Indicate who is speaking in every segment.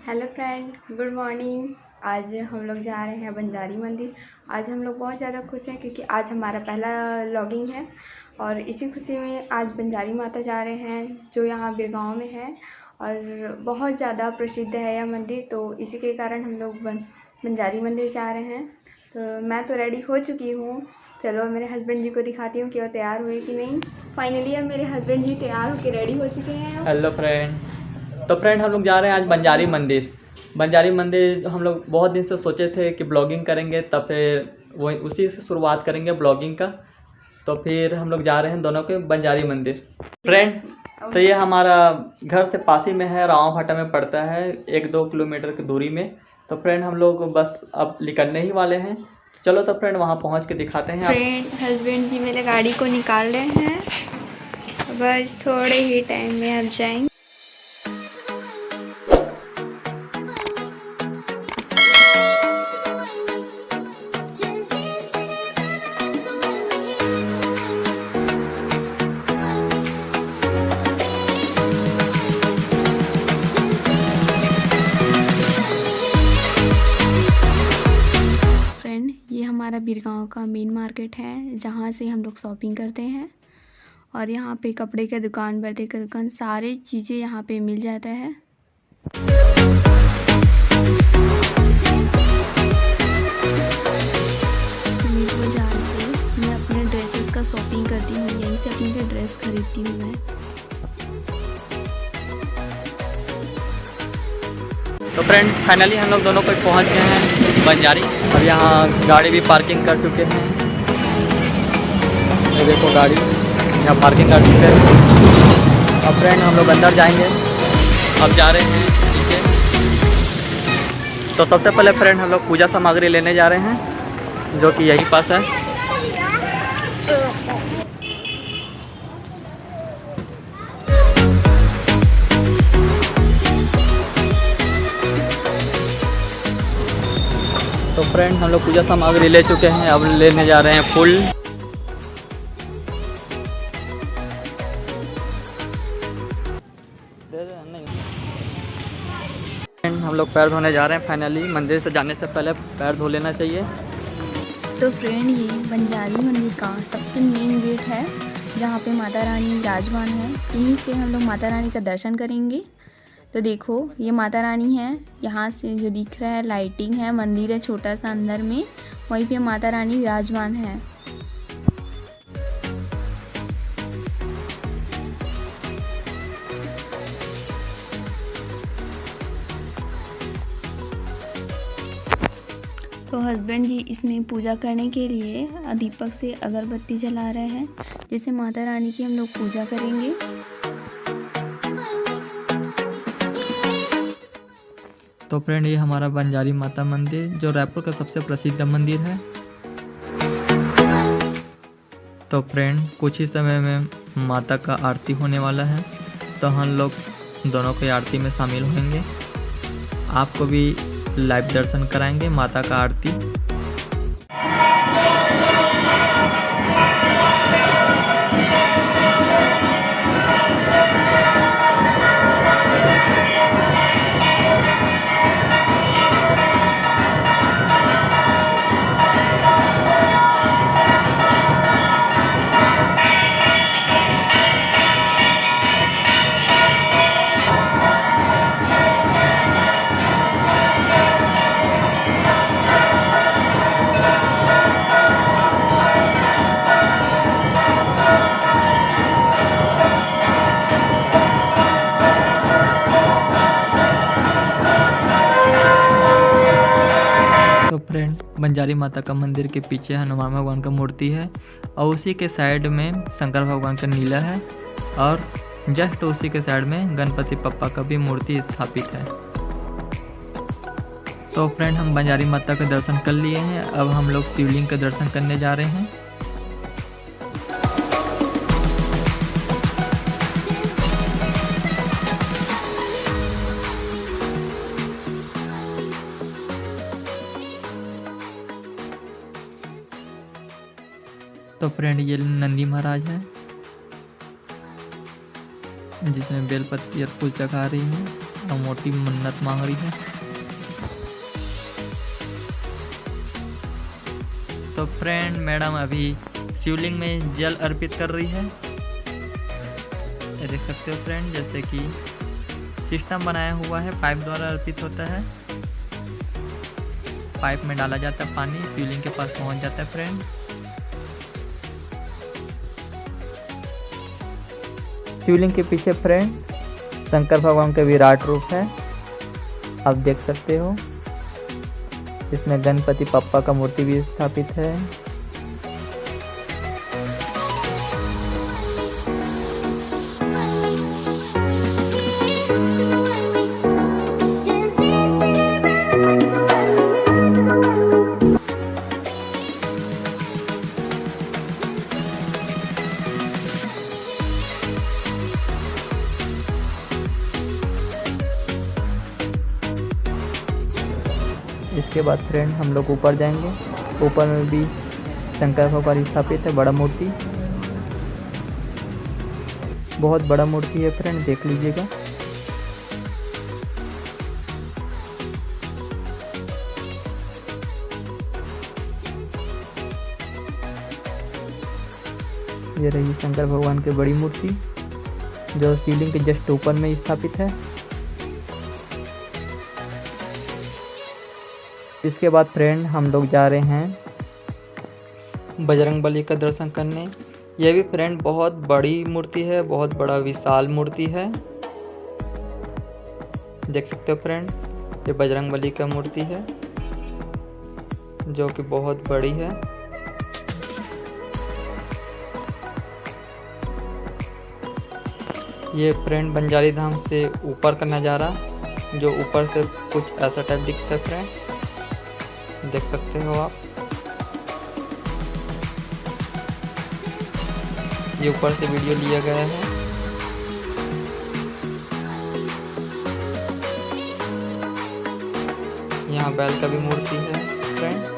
Speaker 1: Hello friend, good morning. आज हम लोग जा रहे हैं बंजारी मंदिर। आज हम लोग बहुत ज़्यादा खुश हैं क्योंकि आज हमारा पहला लॉगिंग है और इसी खुशी में आज बंजारी माता जा रहे हैं जो यहाँ बिरगांव में है और बहुत ज़्यादा प्रसिद्ध है यह मंदिर। तो इसी के कारण हम लोग बंजारी मंदिर जा रहे हैं। तो मैं तो रेडी हो चुकी हूँ। चलो मेरे हस्बैंड जी को दिखाती हूँ कि वह तैयार हुए कि नहीं। फाइनली अब मेरे हस्बैंड जी तैयार होकर रेडी हो चुके हैं।
Speaker 2: Hello friend. तो फ्रेंड हम लोग जा रहे हैं आज बंजारी मंदिर। बंजारी मंदिर हम लोग बहुत दिन से सोचे थे कि ब्लॉगिंग करेंगे, तब फिर वही उसी से शुरुआत करेंगे ब्लॉगिंग का। तो फिर हम लोग जा रहे हैं दोनों के बंजारी मंदिर। फ्रेंड तो ये हमारा घर से पास ही में है, राव भाटा में पड़ता है, 1-2 किलोमीटर की दूरी में। तो फ्रेंड हम लोग बस अब निकलने ही वाले हैं। चलो तो फ्रेंड वहाँ पहुँच के दिखाते हैं।
Speaker 1: फ्रेंड हस्बैंड जी मेरे गाड़ी को निकाल रहे हैं, बस थोड़े ही टाइम में अब जाएंगे। ये हमारा बिरगांव का मेन मार्केट है जहाँ से हम लोग शॉपिंग करते हैं और यहाँ पे कपड़े का दुकान, बर्तन का दुकान, सारी चीज़ें यहाँ पे मिल जाता है। बाजार से मैं अपने ड्रेसेस का शॉपिंग करती हूँ, यहीं से अपनी ड्रेस खरीदती हूँ मैं।
Speaker 2: तो फ्रेंड फाइनली हम लोग दोनों को पहुंच गए हैं बंजारी। अब यहाँ गाड़ी भी पार्किंग कर चुके हैं। ये देखो गाड़ी यहाँ पार्किंग कर चुके हैं। अब फ्रेंड हम लोग अंदर जाएंगे। अब जा रहे हैं नीचे। तो सबसे पहले फ्रेंड हम लोग पूजा सामग्री लेने जा रहे हैं जो कि यही पास है। तो फ्रेंड हम लोग पूजा सामग्री ले चुके हैं, अब लेने जा रहे हैं फूल। फ्रेंड हम लोग पैर धोने जा रहे हैं। फाइनली मंदिर से जाने से पहले पैर धो लेना चाहिए।
Speaker 1: तो फ्रेंड ये बंजारी मंदिर का सबसे मेन गेट है जहाँ पे माता रानी विराजमान है। यहीं से हम लोग माता रानी का दर्शन करेंगे। तो देखो ये माता रानी है, यहाँ से जो दिख रहा है लाइटिंग है, मंदिर है छोटा सा अंदर में, वहीं पे माता रानी विराजमान है। तो हस्बैंड जी इसमें पूजा करने के लिए दीपक से अगरबत्ती जला रहे हैं, जिससे माता रानी की हम लोग पूजा करेंगे।
Speaker 2: तो फ्रेंड ये हमारा बंजारी माता मंदिर जो रायपुर का सबसे प्रसिद्ध मंदिर है। तो फ्रेंड कुछ ही समय में माता का आरती होने वाला है, तो हम लोग दोनों की आरती में शामिल होंगे। आपको भी लाइव दर्शन कराएंगे माता का आरती। तो फ्रेंड बंजारी माता का मंदिर के पीछे हनुमान भगवान का मूर्ति है और उसी के साइड में शंकर भगवान का नीला है और जस्ट उसी के साइड में गणपति पप्पा का भी मूर्ति स्थापित है। तो फ्रेंड हम बंजारी माता का दर्शन कर लिए हैं, अब हम लोग शिवलिंग का दर्शन करने जा रहे हैं। तो फ्रेंड ये नंदी महाराज है जिसमें बेलपत्ती और फूल चढ़ा रही हैं और मोटी मन्नत मांग रही है। तो फ्रेंड मैडम अभी शिवलिंग में जल अर्पित कर रही है। ये देख सकते हो फ्रेंड, जैसे कि सिस्टम बनाया हुआ है, पाइप द्वारा अर्पित होता है। पाइप में डाला जाता है पानी, शिवलिंग के पास पहुंच जाता है फ्रेंड। शिवलिंग के पीछे फ्रेंड शंकर भगवान का विराट रूप है, आप देख सकते हो। इसमें गणपति पप्पा का मूर्ति भी स्थापित है। इसके बाद फ्रेंड हम लोग ऊपर जाएंगे। ऊपर में भी शंकर भगवान स्थापित है, बड़ा मूर्ति, बहुत बड़ा मूर्ति है फ्रेंड, देख लीजिएगा। ये रही शंकर भगवान की बड़ी मूर्ति जो शिवलिंग के जस्ट ऊपर में स्थापित है। इसके बाद फ्रेंड हम लोग जा रहे हैं बजरंगबली का दर्शन करने। यह भी फ्रेंड बहुत बड़ी मूर्ति है, बहुत बड़ा विशाल मूर्ति है, देख सकते हो फ्रेंड। ये बजरंगबली का मूर्ति है जो कि बहुत बड़ी है। ये फ्रेंड बंजारी धाम से ऊपर का नज़ारा, जो ऊपर से कुछ ऐसा टाइप दिखता है फ्रेंड, देख सकते हो आप। ये ऊपर से वीडियो लिया गया है। यहाँ बैल का भी मूर्ति है फ्रेंड।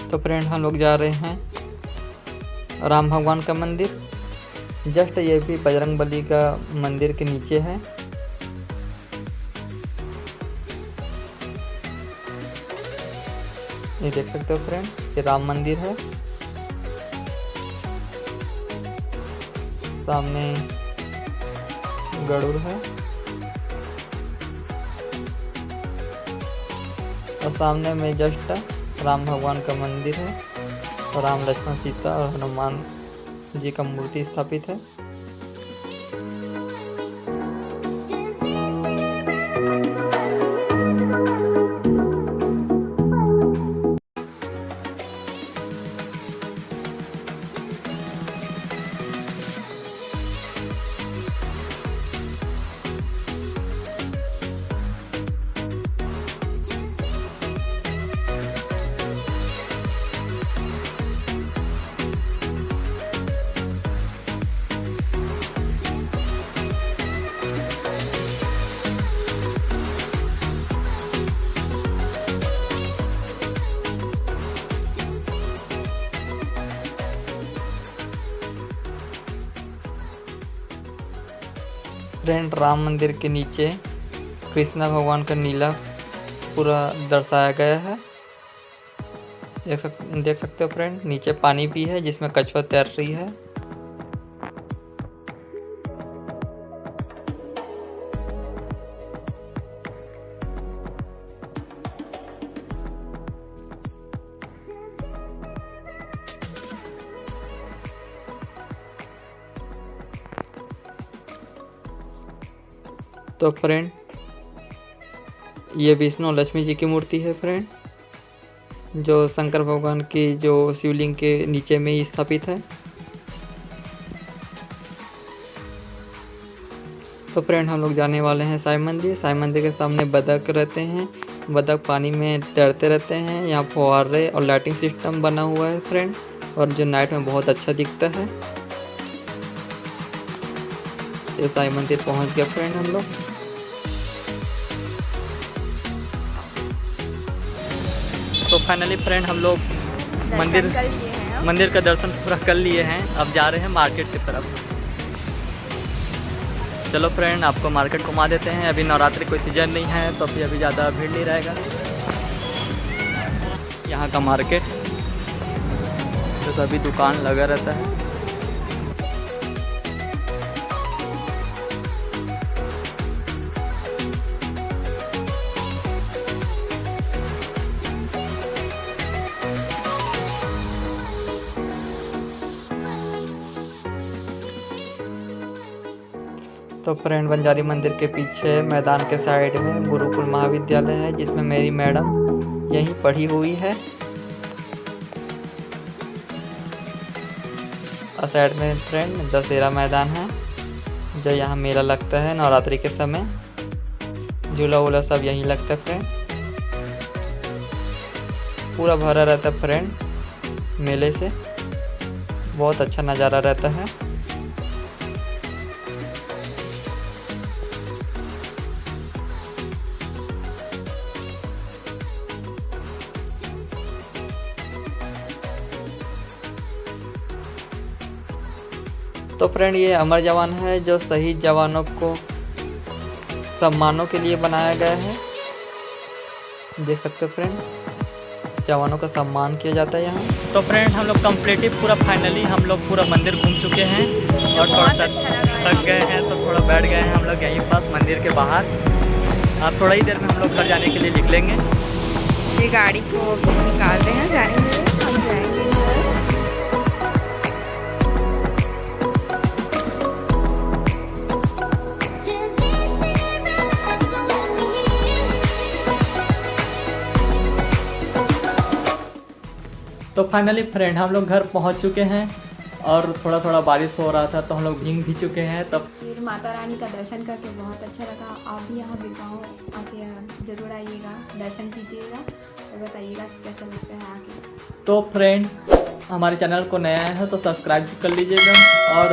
Speaker 2: तो फ्रेंड हम लोग जा रहे हैं राम भगवान का मंदिर। जस्ट ये भी बजरंगबली का मंदिर के नीचे है। ये देख सकते हो फ्रेंड, ये राम मंदिर है। सामने गरुड़ है और सामने में जस्ट राम भगवान का मंदिर है और राम लक्ष्मण सीता और हनुमान जी का मूर्ति स्थापित है। फ्रेंड राम मंदिर के नीचे कृष्णा भगवान का नीला पूरा दर्शाया गया है। देख सकते हो फ्रेंड, नीचे पानी भी है जिसमें कछुआ तैर रही है। तो फ्रेंड ये विष्णु लक्ष्मी जी की मूर्ति है फ्रेंड, जो शंकर भगवान की जो शिवलिंग के नीचे में ही स्थापित है। तो फ्रेंड हम लोग जाने वाले हैं साईं मंदिर। साईं मंदिर के सामने बतख रहते हैं, बतख पानी में तैरते रहते हैं। यहाँ फुहारे और लाइटिंग सिस्टम बना हुआ है फ्रेंड, और जो नाइट में बहुत अच्छा दिखता है। ये साईं मंदिर पहुँच गया फ्रेंड हम लोग। तो फाइनली फ्रेंड हम लोग मंदिर
Speaker 1: कर लिए हैं हम।
Speaker 2: मंदिर का दर्शन पूरा कर लिए हैं। अब जा रहे हैं मार्केट की तरफ। चलो फ्रेंड आपको मार्केट घुमा देते हैं। अभी नवरात्रि कोई सीजन नहीं है तो अभी ज़्यादा भीड़ नहीं रहेगा यहाँ का मार्केट, तो सभी दुकान लगा रहता है। तो फ्रेंड बंजारी मंदिर के पीछे मैदान के साइड में गुरुकुल महाविद्यालय है, जिसमें मेरी मैडम यहीं पढ़ी हुई है। और साइड में फ्रेंड दशहरा मैदान है, जो यहाँ मेला लगता है नवरात्रि के समय। झूला वूला सब यहीं लगता है फ्रेंड, पूरा भरा रहता है फ्रेंड मेले से। बहुत अच्छा नज़ारा रहता है। तो फ्रेंड ये अमर जवान है, जो शहीद जवानों को सम्मानों के लिए बनाया गया है। देख सकते हो फ्रेंड, जवानों का सम्मान किया जाता है यहाँ। तो फ्रेंड हम लोग कम्प्लीटली पूरा फाइनली हम लोग पूरा मंदिर घूम चुके हैं और थोड़ा सा थक गए हैं, तो थोड़ा बैठ गए हैं हम लोग यहीं पास मंदिर के बाहर। अब थोड़ा ही देर में हम लोग घर जाने के लिए निकलेंगे।
Speaker 1: ये गाड़ी को निकाल रहे हैं, जाएंगे हम जाएंगे घर।
Speaker 2: तो फाइनली फ्रेंड हम लोग घर पहुंच चुके हैं और थोड़ा थोड़ा बारिश हो रहा था तो हम लोग भीग भी चुके हैं। तब
Speaker 1: फिर माता रानी का दर्शन करके बहुत अच्छा लगा। आप भी यहाँ बिरगांव आके जरूर आइएगा, दर्शन कीजिएगा और बताइएगा कैसा लगता है आके।
Speaker 2: तो फ्रेंड हमारे चैनल को नया है तो सब्सक्राइब कर लीजिएगा और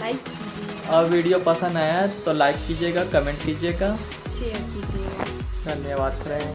Speaker 1: लाइक कीजिएगा,
Speaker 2: और वीडियो पसंद आया तो लाइक कीजिएगा, कमेंट कीजिएगा,
Speaker 1: शेयर कीजिएगा।
Speaker 2: धन्यवाद फ्रेंड।